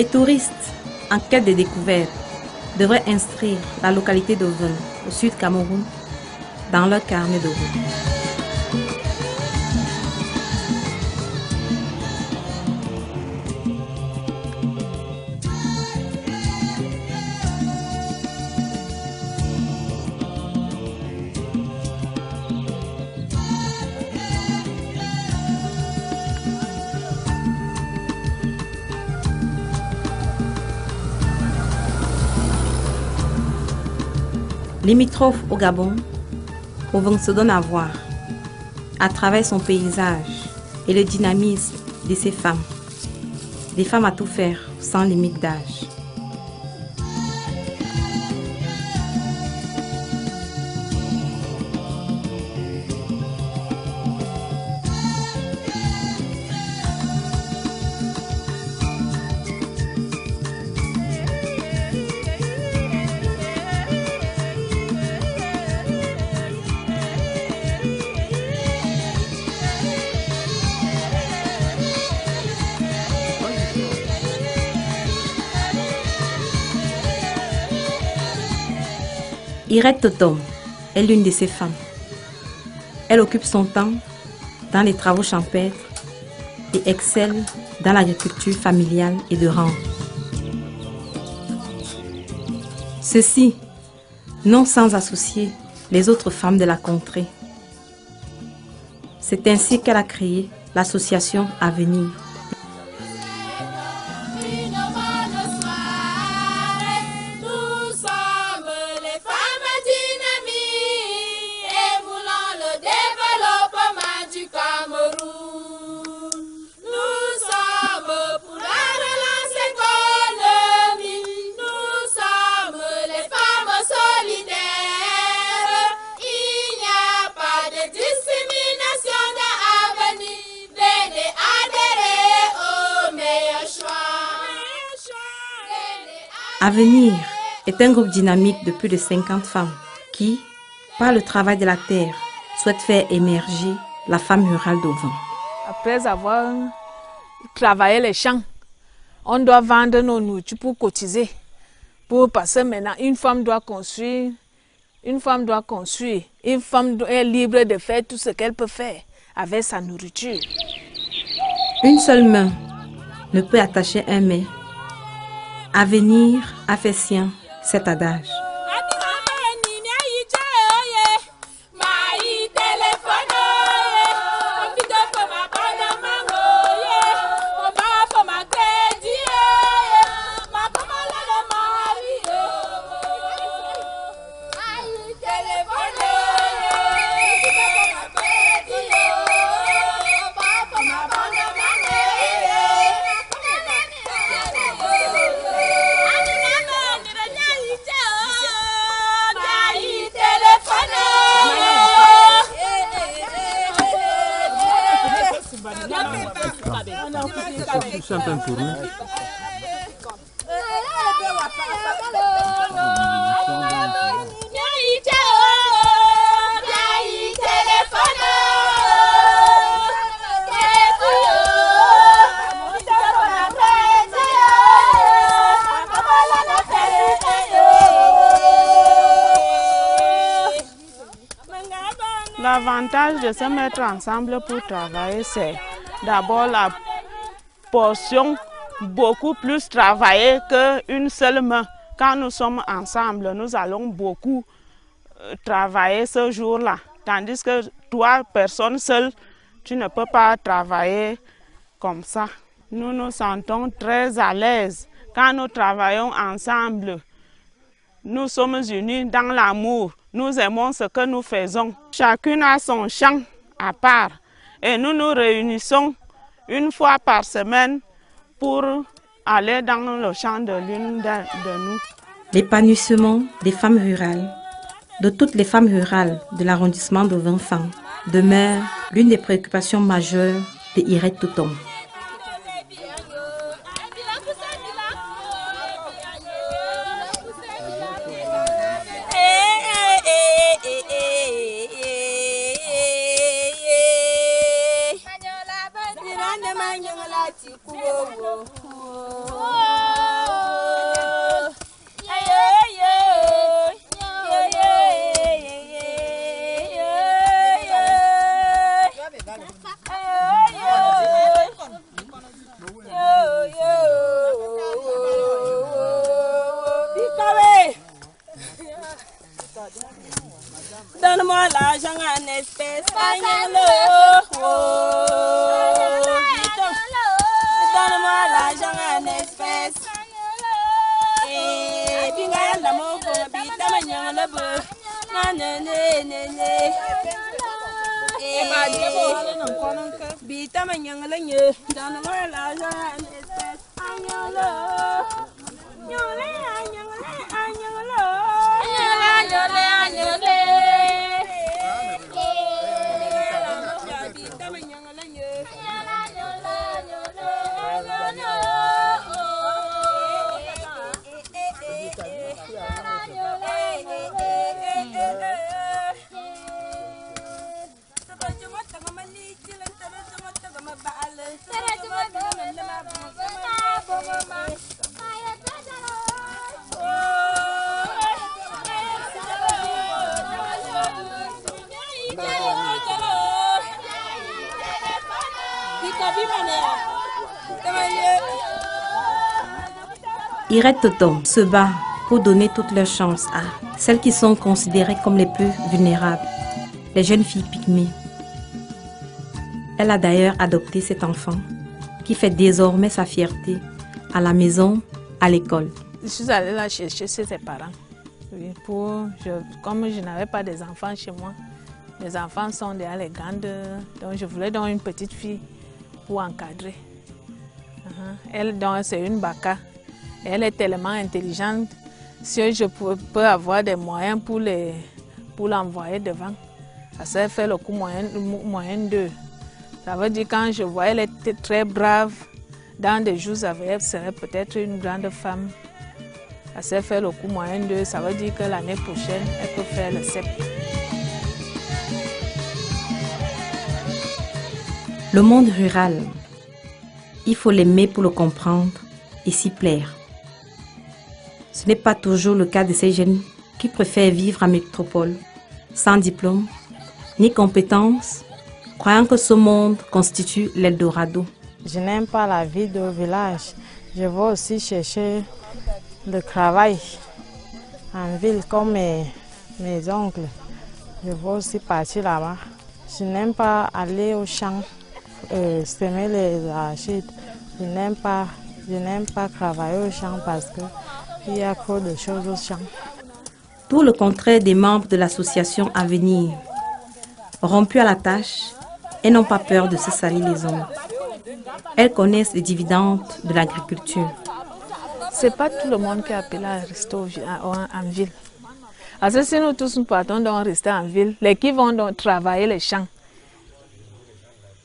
Les touristes, en quête de découverte, devraient inscrire la localité d'Ovun, au sud Cameroun, dans leur carnet de route. Limitrophe au Gabon, Ovun se donne à voir à travers son paysage et le dynamisme de ses femmes. Des femmes à tout faire sans limite d'âge. Irette Totom est l'une de ces femmes. Elle occupe son temps dans les travaux champêtres et excelle dans l'agriculture familiale et de rang. Ceci, non sans associer les autres femmes de la contrée. C'est ainsi qu'elle a créé l'association Avenir. Avenir est un groupe dynamique de plus de 50 femmes qui, par le travail de la terre, souhaitent faire émerger la femme rurale d'Ovun. Après avoir travaillé les champs, on doit vendre nos nourritures pour cotiser. Parce que maintenant, une femme doit construire, une femme est libre de faire tout ce qu'elle peut faire avec sa nourriture. Une seule main ne peut attacher un mets. Avenir a fait sien cet adage. L'avantage de se mettre ensemble pour travailler, c'est d'abord la portion beaucoup plus travaillée qu'une seule main. Quand nous sommes ensemble, nous allons beaucoup travailler ce jour-là. Tandis que toi, personne seule, tu ne peux pas travailler comme ça. Nous nous sentons très à l'aise quand nous travaillons ensemble. Nous sommes unis dans l'amour. Nous aimons ce que nous faisons. Chacune a son champ à part. Et nous nous réunissons une fois par semaine pour aller dans le champ de l'une de nous. L'épanouissement des femmes rurales, de toutes les femmes rurales de l'arrondissement d'Ovun Fang, demeure l'une des préoccupations majeures de Irette Totom. Manyola, Donne-moi l'argent en espèces. Donne-moi l'argent en espèces. Et puis, regarde la mot pour bita magnon le bœuf. Bita magnon le gneu. Donne-moi l'argent en espèces. Irette Totom se bat pour donner toutes leurs chances à celles qui sont considérées comme les plus vulnérables, les jeunes filles pygmées. Elle a d'ailleurs adopté cet enfant qui fait désormais sa fierté à la maison, à l'école. Je suis allée la chercher chez ses parents. Oui, comme je n'avais pas des enfants chez moi, les enfants sont déjà les grandes, donc je voulais donc une petite fille pour encadrer. Elle, c'est une baka. Elle est tellement intelligente. Si je peux avoir des moyens pour l'envoyer devant, ça fait le coup moyen 2. Ça veut dire quand je vois elle était très brave, dans des jours à venir, elle serait peut-être une grande femme. Ça fait le coup moyen 2. Ça veut dire que l'année prochaine, elle peut faire le CEP. Le monde rural, il faut l'aimer pour le comprendre et s'y plaire. Ce n'est pas toujours le cas de ces jeunes qui préfèrent vivre en métropole, sans diplôme, ni compétences, croyant que ce monde constitue l'Eldorado. Je n'aime pas la vie de village. Je veux aussi chercher le travail en ville comme mes oncles. Je veux aussi partir là-bas. Je n'aime pas aller au champ, semer les arachides. Je n'aime pas travailler au champ parce qu'il y a trop de choses au champ. Tout le contraire des membres de l'association Avenir. Rompus à la tâche, elles n'ont pas peur de se salir les ongles. Elles connaissent les dividendes de l'agriculture. C'est pas tout le monde qui est appelé à rester en ville. Parce que si nous tous nous partons donc rester en ville, les qui vont donc travailler les champs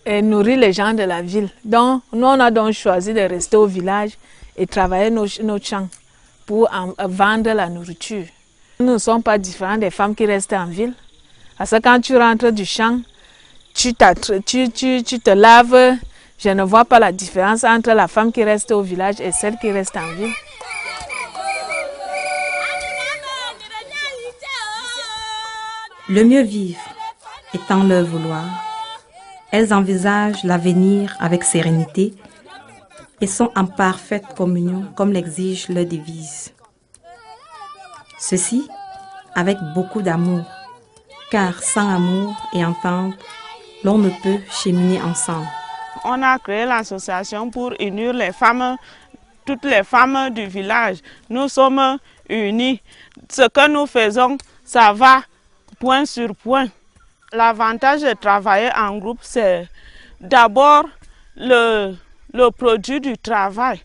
et nourrir les gens de la ville. Donc nous on a donc choisi de rester au village et travailler nos champs pour vendre la nourriture. Nous ne sommes pas différents des femmes qui restent en ville. Parce que quand tu rentres du champ, tu te laves. Je ne vois pas la différence entre la femme qui reste au village et celle qui reste en ville. Le mieux vivre étant leur vouloir, elles envisagent l'avenir avec sérénité et sont en parfaite communion comme l'exige leur devise. Ceci avec beaucoup d'amour, car sans amour et entente, l'on ne peut cheminer ensemble. On a créé l'association pour unir les femmes, toutes les femmes du village. Nous sommes unis. Ce que nous faisons, ça va point sur point. L'avantage de travailler en groupe, c'est d'abord le produit du travail.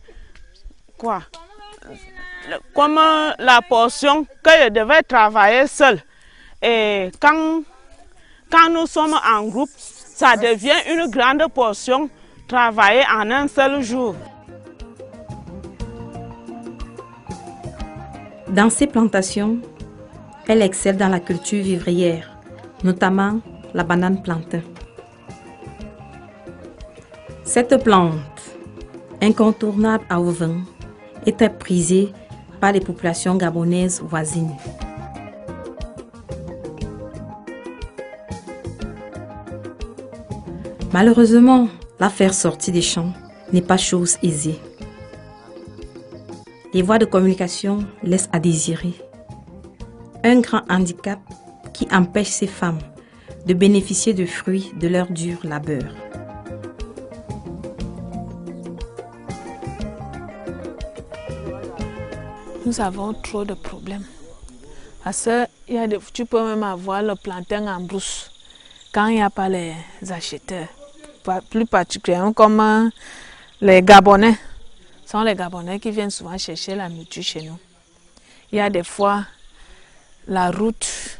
Comme la portion que je devais travailler seule. Et quand nous sommes en groupe, ça devient une grande portion travaillée en un seul jour. Dans ces plantations, elle excelle dans la culture vivrière, notamment la banane plantain. Cette plante, incontournable à Ouvin, est très prisée par les populations gabonaises voisines. Malheureusement, la faire sortir des champs n'est pas chose aisée. Les voies de communication laissent à désirer. Un grand handicap qui empêche ces femmes de bénéficier des fruits de leur dur labeur. Nous avons trop de problèmes. Parce que tu peux même avoir le plantain en brousse quand il n'y a pas les acheteurs. Plus particulièrement comme les Gabonais. Ce sont les Gabonais qui viennent souvent chercher la nourriture chez nous. Il y a des fois la route,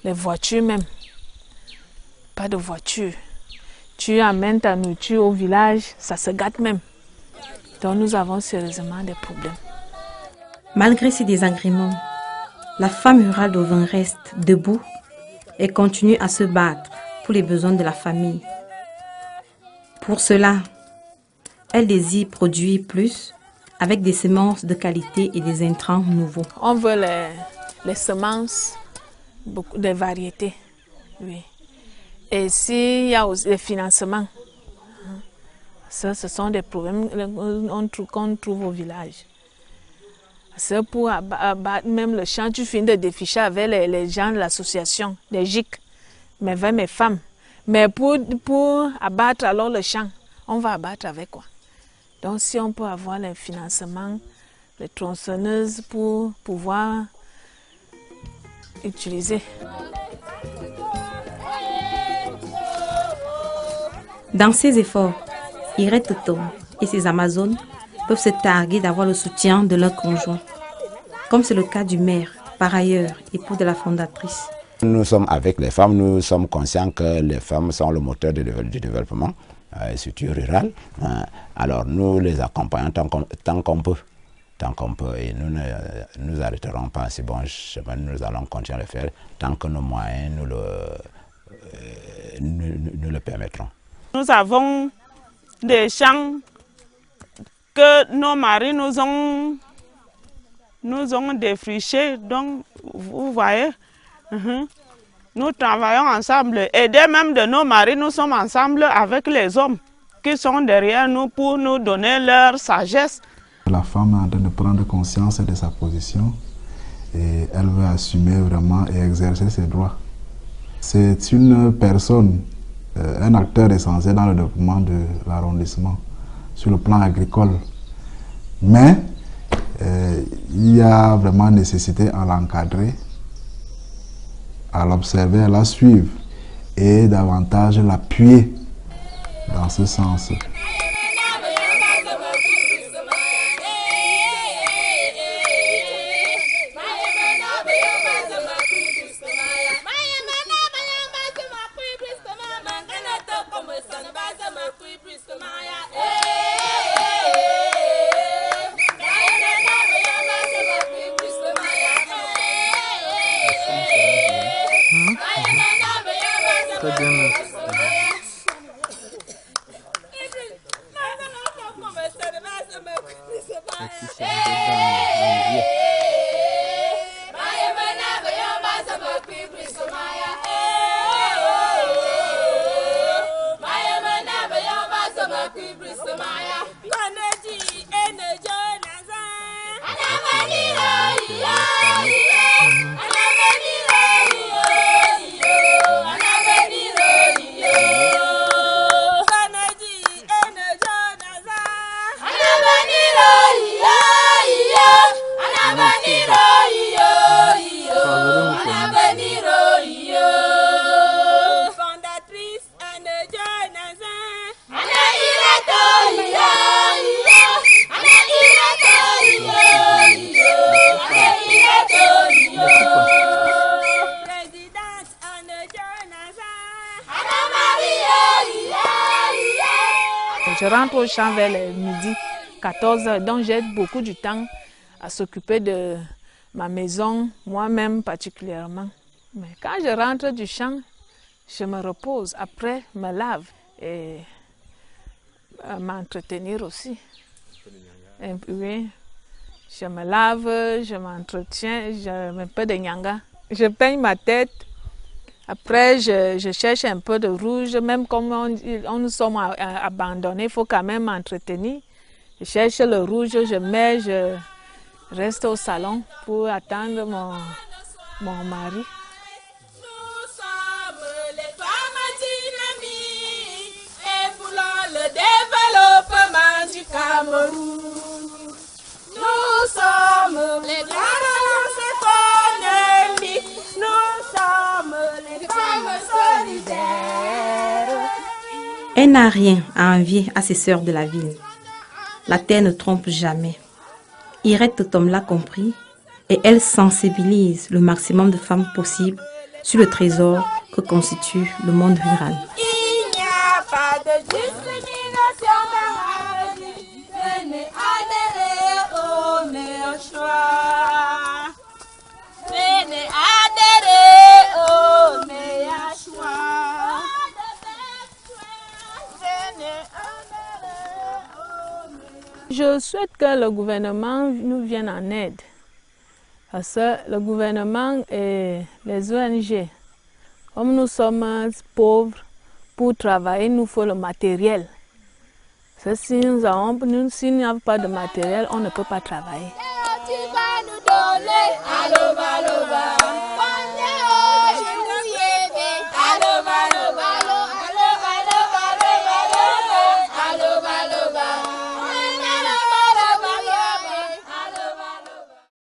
les voitures même. Pas de voiture. Tu amènes ta nourriture au village, ça se gâte même. Donc nous avons sérieusement des problèmes. Malgré ces désagréments, la femme rurale d'Auvin reste debout et continue à se battre pour les besoins de la famille. Pour cela, elle désire produire plus avec des semences de qualité et des intrants nouveaux. On veut les semences, des variétés, oui. Et s'il y a aussi les financements, ça, ce sont des problèmes qu'on trouve au village. C'est pour abattre même le champ, tu finis de déficher avec les gens de l'association, des GIC, mais avec mes femmes. Mais pour abattre alors le champ, on va abattre avec quoi? Donc si on peut avoir les financements, les tronçonneuses pour pouvoir utiliser. Dans ces efforts, Irène Toto et ses Amazones peuvent se targuer d'avoir le soutien de leurs conjoints, comme c'est le cas du maire, par ailleurs époux de la fondatrice. Nous sommes avec les femmes, nous sommes conscients que les femmes sont le moteur du développement, surtout rural. Alors nous les accompagnons tant qu'on peut. Et nous ne nous arrêterons pas si bon chemin, nous allons continuer à le faire tant que nos moyens nous le permettront. Nous avons des champs que nos maris nous ont défrichés, donc vous voyez, nous travaillons ensemble. Et dès même de nos maris, nous sommes ensemble avec les hommes qui sont derrière nous pour nous donner leur sagesse. La femme est en train de prendre conscience de sa position et elle veut assumer vraiment et exercer ses droits. C'est une personne, un acteur essentiel dans le développement de l'arrondissement sur le plan agricole. Mais il y a vraiment nécessité à l'encadrer, à l'observer, à la suivre et davantage l'appuyer dans ce sens. Je rentre au champ vers les midi, 14h, donc j'ai beaucoup de temps à s'occuper de ma maison, moi-même particulièrement. Mais quand je rentre du champ, je me repose, après me lave et m'entretenir aussi. Et puis, je me lave, je m'entretiens, je mets un peu de nyanga. Je peigne ma tête. Après, je cherche un peu de rouge, même comme on nous sommes abandonnés, il faut quand même m'entretenir. Je cherche le rouge, je reste au salon pour attendre mon mari. Elle n'a rien à envier à ses sœurs de la ville. La terre ne trompe jamais. Irette Totom l'a compris et elle sensibilise le maximum de femmes possible sur le trésor que constitue le monde rural. Il n'y a pas de discrimination dans la vie. Venez adhérer au meilleur choix. Venez adhérer au meilleur choix. Venez adhérer au meilleur choix. Je souhaite que le gouvernement nous vienne en aide. Parce que le gouvernement et les ONG, comme nous sommes pauvres, pour travailler, il nous faut le matériel. Parce que si nous n'y a pas de matériel, on ne peut pas travailler. Tu vas nous donner,